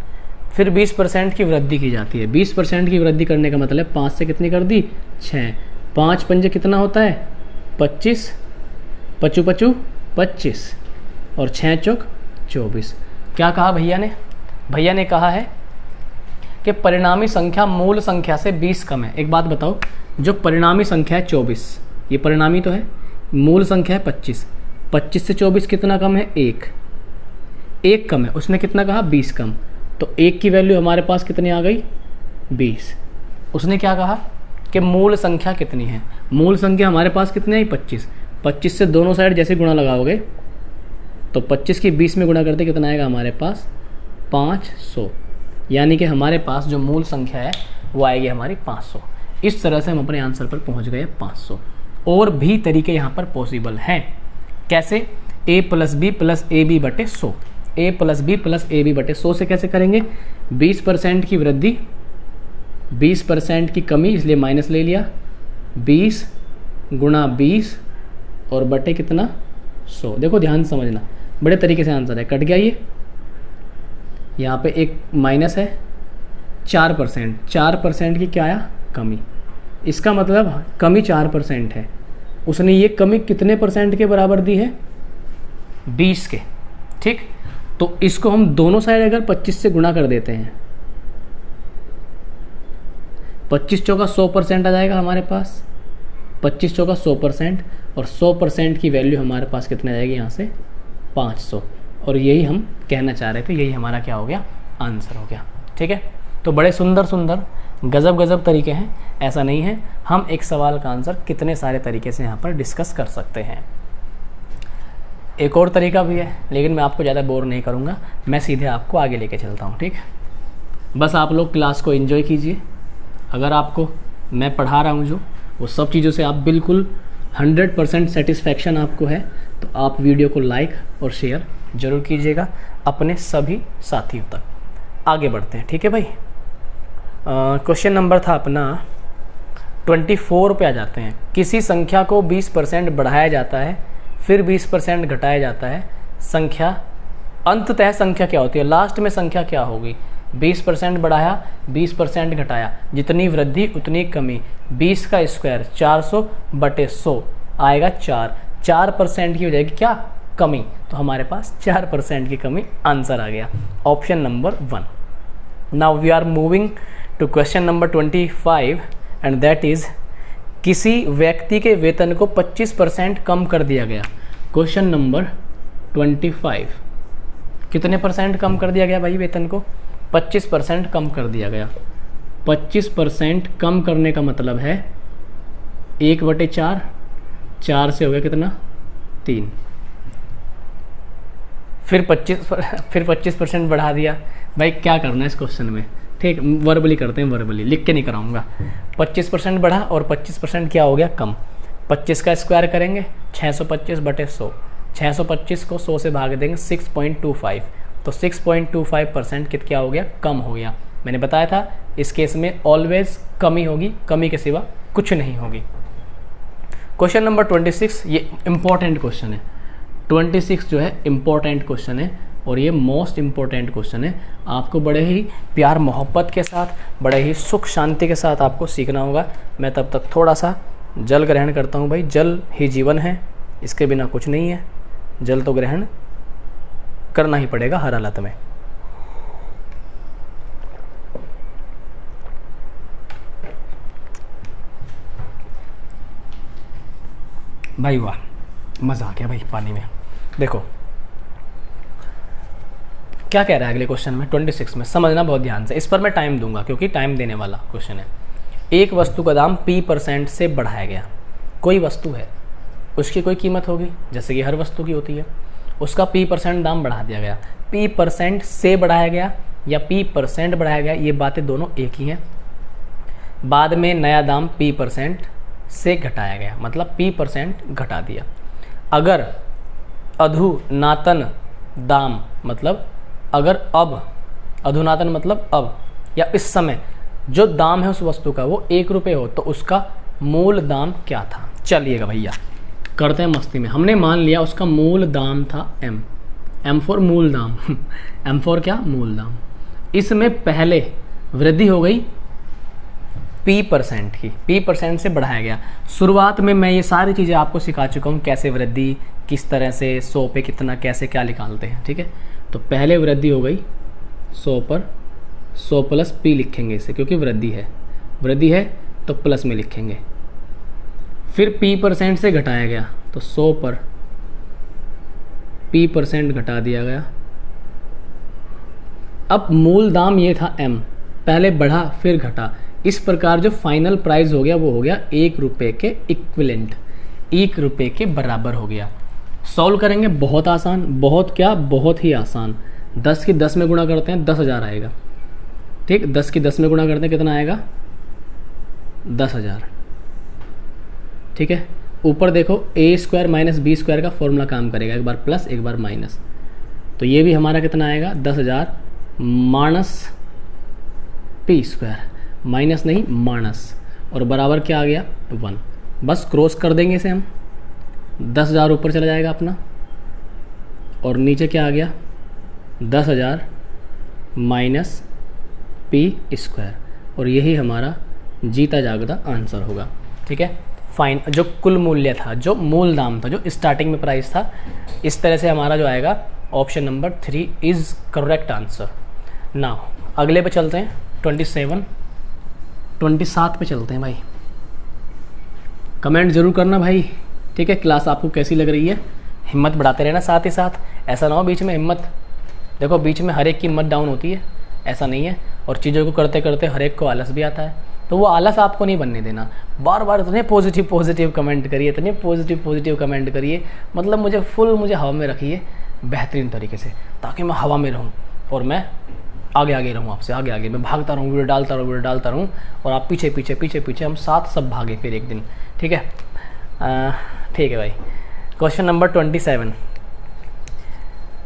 फिर 20% की वृद्धि की जाती है। 20% की वृद्धि करने का मतलब 5 से कितनी कर दी, 6। 5 पंजे कितना होता है, 25, पचू पचू 25 और 6 चौक 24। क्या कहा भैया ने, भैया ने कहा है कि परिणामी संख्या मूल संख्या से 20 कम है। एक बात बताओ, जो परिणामी संख्या है 24, ये परिणामी तो है, मूल संख्या है 25, 25 से 24 कितना कम है, 1 कम है। उसने कितना कहा, 20 कम, तो 1 की वैल्यू हमारे पास कितनी आ गई, 20। उसने क्या कहा कि मूल संख्या कितनी है, मूल संख्या हमारे पास कितनी आई, 25। 25 से दोनों साइड जैसे गुणा लगाओगे तो 25 की 20 में गुणा करते कितना आएगा हमारे पास, 500। यानी कि हमारे पास जो मूल संख्या है वो आएगी हमारी 500। इस तरह से हम अपने आंसर पर पहुंच गए 500। और भी तरीके यहाँ पर पॉसिबल हैं। कैसे, a + b + ab बटे 100, a + b + ab बटे 100 से कैसे करेंगे, 20% की वृद्धि, 20% की कमी, इसलिए माइनस ले लिया, 20 गुणा 20 और बटे कितना, 100। देखो ध्यान से समझना, बड़े तरीके से आंसर है। कट गया ये, यहाँ पे एक माइनस है, 4%, 4% की क्या आया, कमी। इसका मतलब कमी 4% है। उसने ये कमी कितने परसेंट के बराबर दी है, 20 के। ठीक, तो इसको हम दोनों साइड अगर 25 से गुणा कर देते हैं, 25 चौका 100% आ जाएगा हमारे पास, 25 चौका 100%, और 100% की वैल्यू हमारे पास कितने आ जाएगी यहाँ से, 500। और यही हम कहना चाह रहे थे, यही हमारा क्या हो गया, आंसर हो गया। ठीक है, तो बड़े सुंदर सुंदर गजब गजब तरीके हैं। ऐसा नहीं है, हम एक सवाल का आंसर कितने सारे तरीके से यहाँ पर डिस्कस कर सकते हैं। एक और तरीका भी है, लेकिन मैं आपको ज़्यादा बोर नहीं करूँगा, मैं सीधे आपको आगे लेके चलता हूँ। ठीक, बस आप लोग क्लास को एंजॉय कीजिए। अगर आपको मैं पढ़ा रहा हूँ जो, वो सब चीज़ों से आप बिल्कुल 100% सेटिस्फैक्शन आपको है, तो आप वीडियो को लाइक और शेयर ज़रूर कीजिएगा अपने सभी साथियों तक। आगे बढ़ते हैं, ठीक है भाई। क्वेश्चन नंबर था अपना 24 पे आ जाते हैं। किसी संख्या को 20% बढ़ाया जाता है, फिर 20% घटाया जाता है। संख्या अंततः संख्या क्या होती है, लास्ट में संख्या क्या होगी, 20% बढ़ाया, 20% घटाया, जितनी वृद्धि उतनी कमी। 20 का स्क्वायर 400 बटे 100 आएगा 4, 4% की हो जाएगी क्या, कमी। तो हमारे पास 4% की कमी, आंसर आ गया option number 1। Now we are moving to question number 25 and that is, किसी व्यक्ति के वेतन को 25% कम कर दिया गया। क्वेश्चन नंबर 25, कितने परसेंट कम कर दिया गया भाई वेतन को, 25% कम कर दिया गया। 25% कम करने का मतलब है 1/4, 4 से हो गया कितना, 3, फिर 25% बढ़ा दिया। भाई क्या करना है इस क्वेश्चन में, ठीक, वर्बली करते हैं, वर्बली लिख के नहीं कराऊंगा। 25% बढ़ा और 25% क्या हो गया, कम। 25 का स्क्वायर करेंगे 625 बटे 100, 625 को 100 से भाग देंगे 6.25, तो 6.25% क्या हो गया, कम हो गया। मैंने बताया था इस केस में ऑलवेज कमी होगी, कमी के सिवा कुछ नहीं होगी। क्वेश्चन नंबर 26, ये इंपॉर्टेंट क्वेश्चन है। 26 जो है इंपॉर्टेंट क्वेश्चन है और ये मोस्ट इम्पॉर्टेंट क्वेश्चन है। आपको बड़े ही प्यार मोहब्बत के साथ, बड़े ही सुख शांति के साथ आपको सीखना होगा। मैं तब तक थोड़ा सा जल ग्रहण करता हूँ भाई, जल ही जीवन है, इसके बिना कुछ नहीं है। जल तो ग्रहण करना ही पड़ेगा हर हालत में। भाई वाह, मज़ा आ गया भाई पानी में। देखो क्या कह रहा है अगले क्वेश्चन में 26 में, समझना बहुत ध्यान से। इस पर मैं टाइम दूंगा क्योंकि टाइम देने वाला क्वेश्चन है। एक वस्तु का दाम p% से बढ़ाया गया। कोई वस्तु है, उसकी कोई कीमत होगी जैसे कि हर वस्तु की होती है, उसका p% दाम बढ़ा दिया गया। p% से बढ़ाया गया या p% बढ़ाया गया, ये बातें दोनों एक ही हैं। बाद में नया दाम p% से घटाया गया, मतलब p% घटा दिया। अगर अधुनातन दाम मतलब अगर अब, अधुनातन मतलब अब या इस समय जो दाम है उस वस्तु का वो 1 रुपये हो तो उसका मूल दाम क्या था। चलिएगा भैया करते हैं मस्ती में। हमने मान लिया उसका मूल दाम था m फॉर मूल दाम m फॉर क्या, मूल दाम। इसमें पहले वृद्धि हो गई p% की, p% से बढ़ाया गया। शुरुआत में मैं ये सारी चीज़ें आपको सिखा चुका हूँ, कैसे वृद्धि, किस तरह से 100 पे कितना, कैसे क्या निकालते हैं, ठीक है। तो पहले वृद्धि हो गई 100 पर, 100 प्लस p लिखेंगे इसे क्योंकि वृद्धि है तो प्लस में लिखेंगे। फिर p% से घटाया गया तो 100 पर p% घटा दिया गया। अब मूल दाम ये था m, पहले बढ़ा फिर घटा। इस प्रकार जो फाइनल प्राइस हो गया वो हो गया 1 रुपये के इक्विवेलेंट, 1 रुपये के बराबर हो गया। सॉल्व करेंगे, बहुत आसान, बहुत क्या, बहुत ही आसान। 10 की 10 में गुणा करते हैं 10,000 आएगा, ठीक। 10 की 10 में गुणा करते हैं कितना आएगा, 10,000, ठीक है। ऊपर देखो a² माइनस b² का फॉर्मूला काम करेगा, एक बार प्लस एक बार माइनस। तो ये भी हमारा कितना आएगा 10,000 माइनस p², माइनस नहीं माइनस, और बराबर क्या आ गया 1। बस क्रॉस कर देंगे इसे हम, 10,000 ऊपर चला जाएगा अपना और नीचे क्या आ गया 10,000 माइनस p², और यही हमारा जीता जागता आंसर होगा, ठीक है। फाइन, जो कुल मूल्य था, जो मूल दाम था, जो स्टार्टिंग में प्राइस था, इस तरह से हमारा जो आएगा option number 3 is correct answer. Now अगले पे चलते हैं 27 पे चलते हैं भाई। कमेंट ज़रूर करना भाई, ठीक है। क्लास आपको कैसी लग रही है, हिम्मत बढ़ाते रहना साथ ही साथ, ऐसा ना हो बीच में हिम्मत, देखो बीच में हर एक की हिम्मत डाउन होती है, ऐसा नहीं है। और चीज़ों को करते करते हर एक को आलस भी आता है, तो वो आलस आपको नहीं बनने देना। बार बार इतने पॉजिटिव कमेंट करिए, इतने पॉजिटिव कमेंट करिए, मतलब मुझे हवा में रखिए बेहतरीन तरीके से, ताकि मैं हवा में रहूँ और मैं आगे रहूँ, आपसे आगे मैं भागता रहूँ, वीडियो डालता रहूँ और आप पीछे हम साथ सब भागे फिर एक दिन, ठीक है। ठीक है भाई। क्वेश्चन नंबर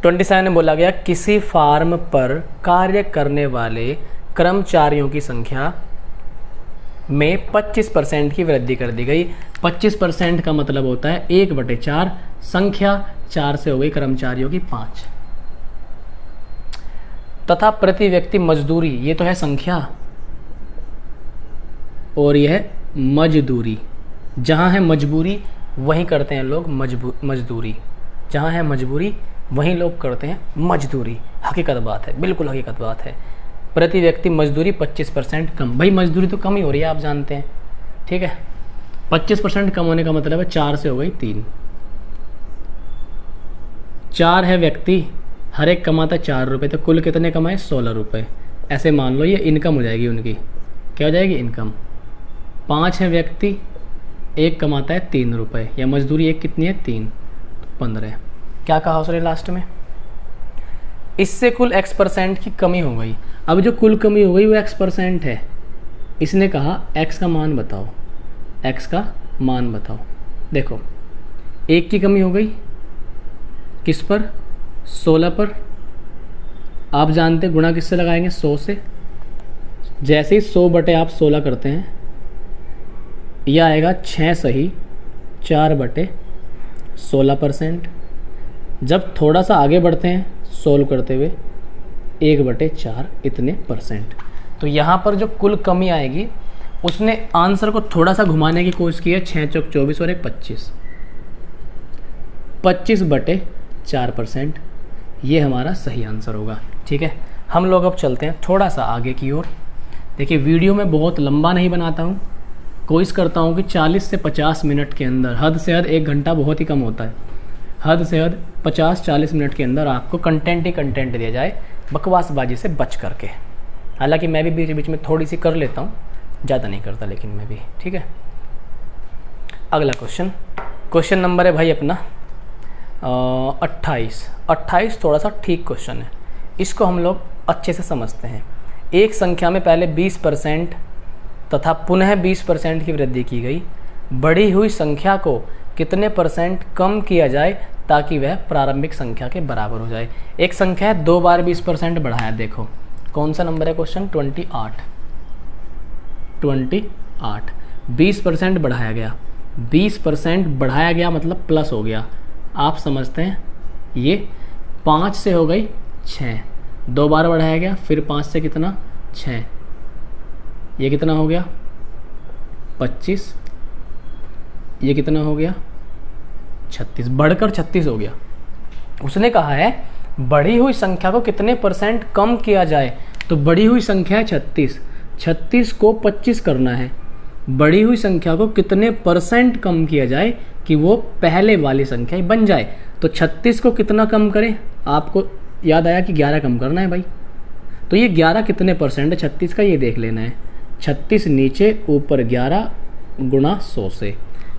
27 में बोला गया किसी फार्म पर कार्य करने वाले कर्मचारियों की संख्या में 25% की वृद्धि कर दी गई। 25% का मतलब होता है 1/4, संख्या 4 से हो गई कर्मचारियों की 5, तथा प्रति व्यक्ति मजदूरी, ये तो है संख्या और यह है मजदूरी। जहाँ है मजबूरी वहीं करते हैं लोग मजदूरी, जहाँ है मजबूरी वहीं लोग करते हैं मजदूरी। हकीकत बात है, बिल्कुल हकीकत बात है। प्रति व्यक्ति मजदूरी 25% कम, भाई मजदूरी तो कम ही हो रही है आप जानते हैं, ठीक है। 25% कम होने का मतलब है 4 से हो गई 3, 4 है व्यक्ति, हर एक कमाता 4 रुपये, तो कुल कितने कमाए 16 रुपये। ऐसे मान लो ये इनकम हो जाएगी उनकी, क्या हो जाएगी इनकम। 5 है व्यक्ति, एक कमाता है 3 रुपये, या मजदूरी एक कितनी है 3, 15। क्या कहा उसने लास्ट में, इससे कुल x% की कमी हो गई। अब जो कुल कमी हो गई वो x% है। इसने कहा x का मान बताओ, x का मान बताओ। देखो 1 की कमी हो गई, किस पर, 16 पर। आप जानते गुणा किससे लगाएंगे, 100 से। जैसे ही 100 बटे आप 16 करते हैं, यह आएगा 6 सही 4/16%। जब थोड़ा सा आगे बढ़ते हैं सोल्व करते हुए, 1/4 इतने %। तो यहाँ पर जो कुल कमी आएगी उसने आंसर को थोड़ा सा घुमाने की कोशिश की है। 6 चौक 24 और 1 25, 25/4%, ये हमारा सही आंसर होगा, ठीक है। हम लोग अब चलते हैं थोड़ा सा आगे की ओर। देखिए वीडियो में बहुत लंबा नहीं बनाता हूँ, कोशिश करता हूँ कि 40 से 50 मिनट के अंदर, हद से हद 1 घंटा बहुत ही कम होता है, हद से हद 50-40 मिनट के अंदर आपको कंटेंट ही कंटेंट दिया जाए, बकवासबाजी से बच करके। हालांकि मैं भी बीच बीच में थोड़ी सी कर लेता हूँ, ज़्यादा नहीं करता लेकिन मैं भी, ठीक है। अगला क्वेश्चन नंबर है भाई अपना 28 थोड़ा सा ठीक क्वेश्चन है, इसको हम लोग अच्छे से समझते हैं। एक संख्या में पहले 20% तथा पुनः 20% की वृद्धि की गई, बढ़ी हुई संख्या को कितने % कम किया जाए ताकि वह प्रारंभिक संख्या के बराबर हो जाए। एक संख्या है 2 बार 20% बढ़ाया, देखो कौन सा नंबर है क्वेश्चन, 28 20% बढ़ाया गया, 20% बढ़ाया गया मतलब प्लस हो गया, आप समझते हैं। ये 5 से हो गई 6, 2 बार बढ़ाया गया, फिर 5 से कितना 6, ये कितना हो गया 25, ये कितना हो गया 36, बढ़कर 36 हो गया। उसने कहा है बढ़ी हुई संख्या को कितने % कम किया जाए, तो बढ़ी हुई संख्या है 36 को 25 करना है, बढ़ी हुई संख्या को कितने % कम किया जाए कि वो पहले वाली संख्या ही बन जाए। तो 36 को कितना कम करें, आपको याद आया कि 11 कम करना है भाई, तो ये 11 कितने % है 36 का, ये देख लेना है। 36 नीचे ऊपर 11 गुणा 100 से,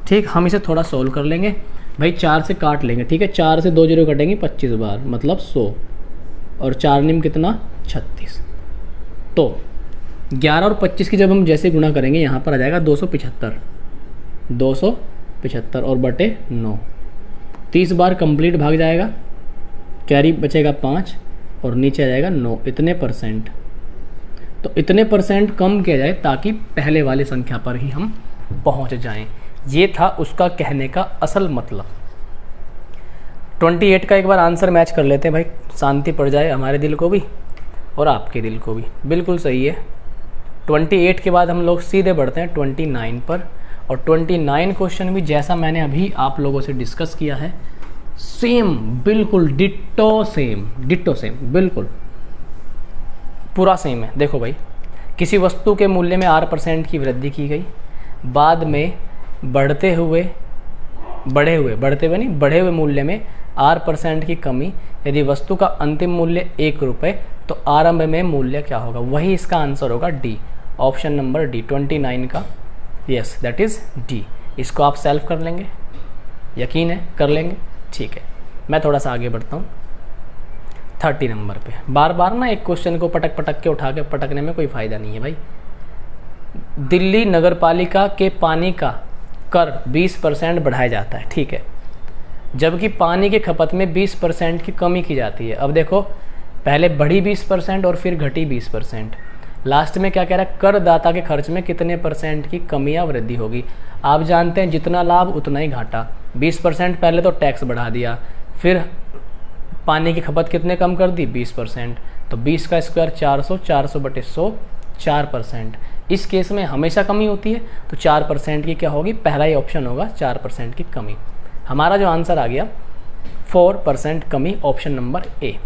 ठीक। हम इसे थोड़ा सोल्व कर लेंगे भाई, 4 से काट लेंगे, ठीक है। 4 से 2 जीरो कटेंगे 25 बार, मतलब 100, और 4 निम कितना 36। तो 11 और 25 की जब हम जैसे गुणा करेंगे, यहाँ पर आ जाएगा 275 और बटे 9, 30 बार कंप्लीट भाग जाएगा, कैरी बचेगा 5 और नीचे आ जाएगा 9, इतने %। तो इतने % कम किया जाए ताकि पहले वाली संख्या पर ही हम पहुँच जाएं। ये था उसका कहने का असल मतलब। 28 का एक बार आंसर मैच कर लेते हैं भाई, शांति पड़ जाए हमारे दिल को भी और आपके दिल को भी। बिल्कुल सही है। 28 के बाद हम लोग सीधे बढ़ते हैं 29 पर, और 29 क्वेश्चन भी जैसा मैंने अभी आप लोगों से डिस्कस किया है, सेम बिल्कुल डिट्टो सेम बिल्कुल पूरा सेम है। देखो भाई, किसी वस्तु के मूल्य में R% की वृद्धि की गई, बाद में बढ़े हुए मूल्य में R% की कमी, यदि वस्तु का अंतिम मूल्य 1 रुपये तो आरंभ में मूल्य क्या होगा, वही इसका आंसर होगा डी, ऑप्शन नंबर डी 29 का, यस दैट इज़ डी। इसको आप सेल्फ कर लेंगे, यकीन है कर लेंगे, ठीक है। मैं थोड़ा सा आगे बढ़ता हूँ 30 नंबर पे। बार बार ना एक क्वेश्चन को पटक के उठा के पटकने में कोई फ़ायदा नहीं है भाई। दिल्ली नगरपालिका के पानी का कर 20% बढ़ाया जाता है, ठीक है, जबकि पानी की खपत में 20% की कमी की जाती है। अब देखो, पहले बढ़ी 20% और फिर घटी 20%, लास्ट में क्या कह रहा है, करदाता के खर्च में कितने % की कमी या वृद्धि होगी। आप जानते हैं जितना लाभ उतना ही घाटा। 20% पहले तो टैक्स बढ़ा दिया, फिर पानी की खपत कितने कम कर दी 20%, तो 20 का स्क्वायर 400, 400 बटे 100 4%। इस केस में हमेशा कमी होती है, तो 4% की क्या होगी, पहला ही ऑप्शन होगा 4% की कमी। हमारा जो आंसर आ गया 4% कमी, ऑप्शन नंबर ए।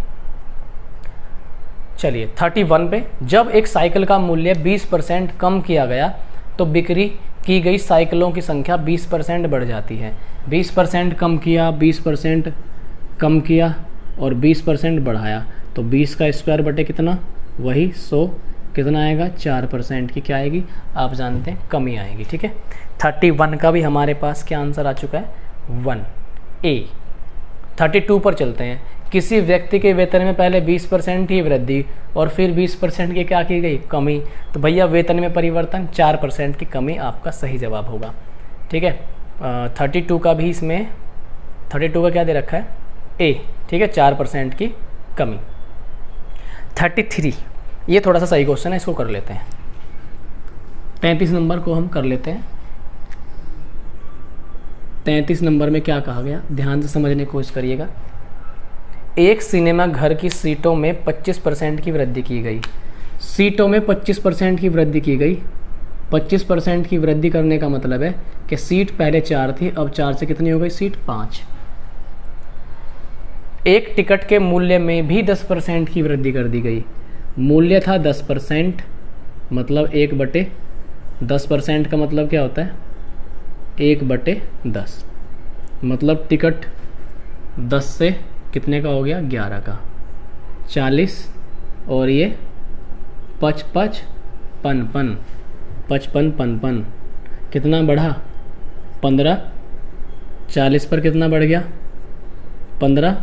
चलिए 31 पे, जब एक साइकिल का मूल्य 20% कम किया गया तो बिक्री की गई साइकिलों की संख्या 20% बढ़ जाती है। 20% कम किया, 20% कम किया और 20% बढ़ाया, तो 20 का स्क्वायर बटे कितना, वही 100, कितना आएगा 4% की क्या आएगी, आप जानते हैं कमी आएगी, ठीक है। 31 का भी हमारे पास क्या आंसर आ चुका है 1 ए। 32 पर चलते हैं। किसी व्यक्ति के वेतन में पहले 20% ही वृद्धि और फिर 20% की क्या की गई, कमी, तो भैया वेतन में परिवर्तन, 4% की कमी आपका सही जवाब होगा, ठीक है। 32 का भी इसमें 32 का क्या दे रखा है ए, ठीक है, 4% की कमी। 33 ये थोड़ा सा सही क्वेश्चन है, इसको कर लेते हैं। 33 नंबर को हम कर लेते हैं। 33 नंबर में क्या कहा गया, ध्यान से समझने की कोशिश करिएगा। एक सिनेमा घर की सीटों में 25% की वृद्धि की गई। सीटों में 25% की वृद्धि की गई। 25% की वृद्धि करने का मतलब है कि सीट पहले 4 थी, अब 4 से कितनी हो गई, सीट 5। एक टिकट के मूल्य में भी 10% की वृद्धि कर दी गई। मूल्य था 10%, मतलब 1/10, 10% का मतलब क्या होता है? 1/10, मतलब टिकट 10 से कितने का हो गया? 11 का, 40 और ये 55 55 55 55, कितना बढ़ा? 15, 40 पर कितना बढ़ गया? 15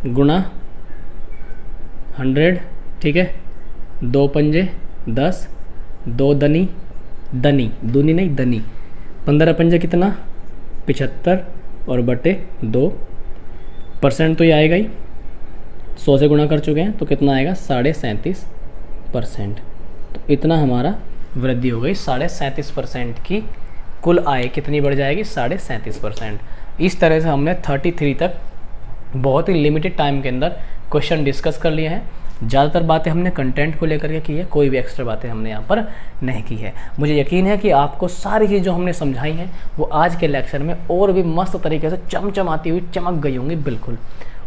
गुणा 100, ठीक है, 2 पंजे 10, 2 दनी दनी दूनी नहीं दनी, 15 पंजे कितना? 75 और बटे 2%, तो ये आएगा ही, 100 से गुणा कर चुके हैं तो कितना आएगा? 37.5%। तो इतना हमारा वृद्धि हो गई, 37.5% की कुल आय कितनी बढ़ जाएगी? 37.5%। इस तरह से हमने 33 तक बहुत ही लिमिटेड टाइम के अंदर क्वेश्चन डिस्कस कर लिए हैं। ज़्यादातर बातें हमने कंटेंट को लेकर के की है, कोई भी एक्स्ट्रा बातें हमने यहाँ पर नहीं की है। मुझे यकीन है कि आपको सारी चीज़ जो हमने समझाई हैं वो आज के लेक्चर में और भी मस्त तरीके से चमचमाती हुई चमक गई होंगी। बिल्कुल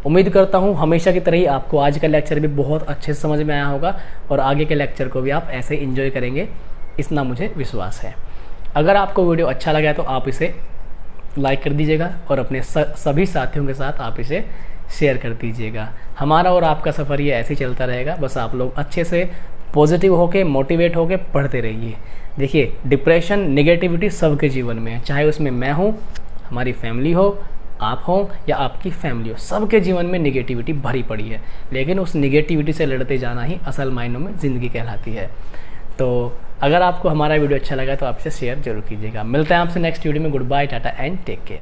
उम्मीद करता हूँ हमेशा की तरह ही आपको आज का लेक्चर भी बहुत अच्छे से समझ में आया होगा और आगे के लेक्चर को भी आप ऐसे ही इंजॉय करेंगे, इतना मुझे विश्वास है। अगर आपको वीडियो अच्छा लगा है तो आप इसे लाइक कर दीजिएगा और अपने सभी साथियों के साथ आप इसे शेयर कर दीजिएगा। हमारा और आपका सफ़र ये ऐसे ही चलता रहेगा, बस आप लोग अच्छे से पॉजिटिव होके मोटिवेट होके पढ़ते रहिए। देखिए, डिप्रेशन नेगेटिविटी सबके जीवन में है, चाहे उसमें मैं हूँ, हमारी फैमिली हो, आप हो या आपकी फैमिली हो, सबके जीवन में नेगेटिविटी भरी पड़ी है, लेकिन उस नेगेटिविटी से लड़ते जाना ही असल मायनों में ज़िंदगी कहलाती है। तो अगर आपको हमारा वीडियो अच्छा लगा तो आप इसे शेयर जरूर कीजिएगा। मिलते हैं आपसे नेक्स्ट वीडियो में। Good bye, tata and take care.